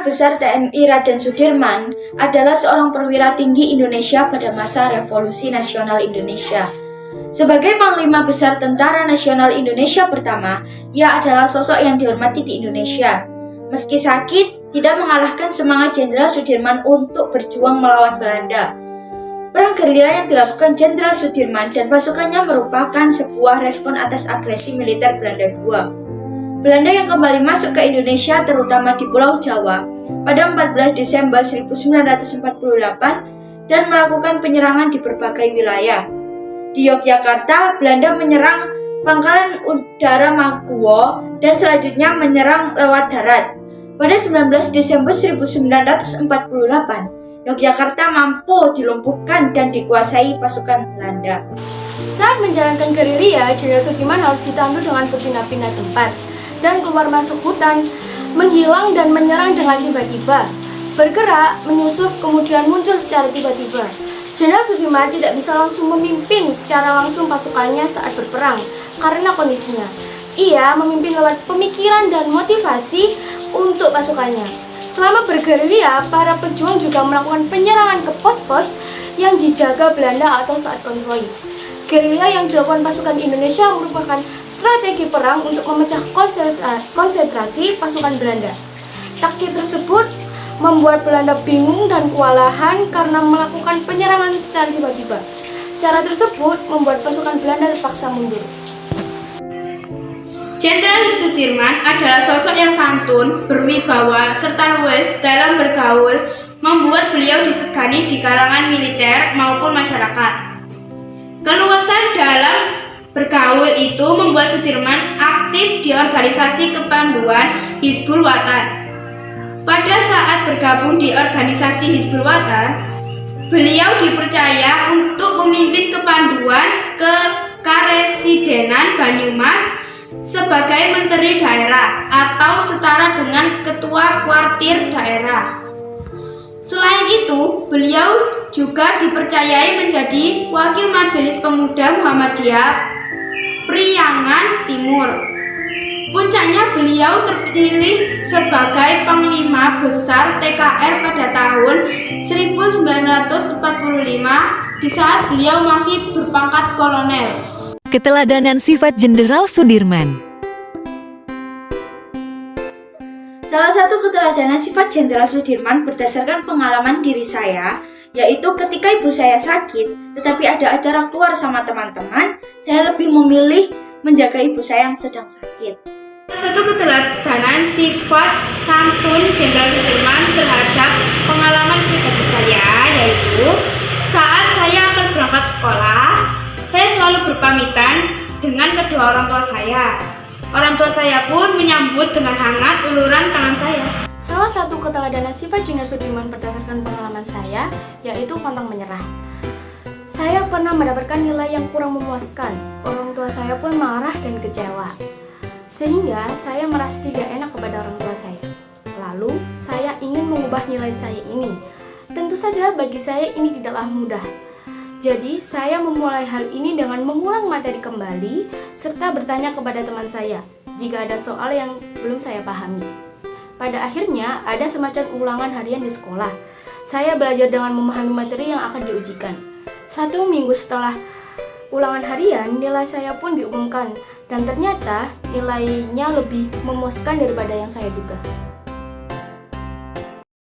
Jenderal Besar TNI Raden Sudirman adalah seorang perwira tinggi Indonesia pada masa Revolusi Nasional Indonesia. Sebagai Panglima Besar Tentara Nasional Indonesia pertama, ia adalah sosok yang dihormati di Indonesia. Meski sakit, tidak mengalahkan semangat Jenderal Sudirman untuk berjuang melawan Belanda. Perang gerilya yang dilakukan Jenderal Sudirman dan pasukannya merupakan sebuah respon atas agresi militer Belanda II. Belanda yang kembali masuk ke Indonesia terutama di Pulau Jawa pada 14 Desember 1948 dan melakukan penyerangan di berbagai wilayah. Di Yogyakarta, Belanda menyerang Pangkalan Udara Maguwo dan selanjutnya menyerang lewat darat. Pada 19 Desember 1948, Yogyakarta mampu dilumpuhkan dan dikuasai pasukan Belanda. Saat menjalankan gerilya, Jenderal Sudirman harus ditandu dengan berpindah-pindah tempat dan keluar masuk hutan, menghilang dan menyerang dengan tiba-tiba, bergerak, menyusup, kemudian muncul secara tiba-tiba. Jenderal Sudirman tidak bisa langsung memimpin secara langsung pasukannya saat berperang karena kondisinya. Ia memimpin lewat pemikiran dan motivasi untuk pasukannya. Selama bergerilya, para pejuang juga melakukan penyerangan ke pos-pos yang dijaga Belanda atau saat konvoi. Gerilya yang dilakukan pasukan Indonesia merupakan strategi perang untuk memecah konsentrasi pasukan Belanda. Taktik tersebut membuat Belanda bingung dan kewalahan karena melakukan penyerangan secara tiba-tiba. Cara tersebut membuat pasukan Belanda terpaksa mundur. Jenderal Sudirman adalah sosok yang santun, berwibawa, serta luwes dalam bergaul, membuat beliau disegani di kalangan militer maupun masyarakat. Keluasan dalam bergaul itu membuat Sudirman aktif di organisasi kepanduan Hizbul Wathan. Pada saat bergabung di organisasi Hizbul Wathan, beliau dipercaya untuk memimpin kepanduan ke Karesidenan Banyumas sebagai Menteri Daerah atau setara dengan Ketua Kuartir Daerah. Selain itu, beliau juga dipercayai menjadi Wakil Majelis Pemuda Muhammadiyah Priangan Timur. Puncaknya beliau terpilih sebagai Panglima Besar TKR pada tahun 1945 di saat beliau masih berpangkat kolonel. Keteladanan sifat Jenderal Sudirman. Salah satu keteladanan sifat Jenderal Sudirman berdasarkan pengalaman diri saya, yaitu ketika ibu saya sakit, tetapi ada acara keluar sama teman-teman, saya lebih memilih menjaga ibu saya yang sedang sakit. Salah satu keteladanan sifat santun Jenderal Sudirman terhadap pengalaman pribadi saya, yaitu saat saya akan berangkat sekolah, saya selalu berpamitan dengan kedua orang tua saya. Orang tua saya pun menyambut dengan hangat uluran tangan saya. Salah satu keteladanan sifat Jenderal Sudirman berdasarkan pengalaman saya, yaitu pantang menyerah. Saya pernah mendapatkan nilai yang kurang memuaskan. Orang tua saya pun marah dan kecewa. Sehingga saya merasa tidak enak kepada orang tua saya. Lalu, saya ingin mengubah nilai saya ini. Tentu saja bagi saya ini tidaklah mudah. Jadi, saya memulai hal ini dengan mengulang materi kembali, serta bertanya kepada teman saya, jika ada soal yang belum saya pahami. Pada akhirnya, ada semacam ulangan harian di sekolah. Saya belajar dengan memahami materi yang akan diujikan. 1 minggu setelah ulangan harian, nilai saya pun diumumkan, dan ternyata nilainya lebih memuaskan daripada yang saya duga.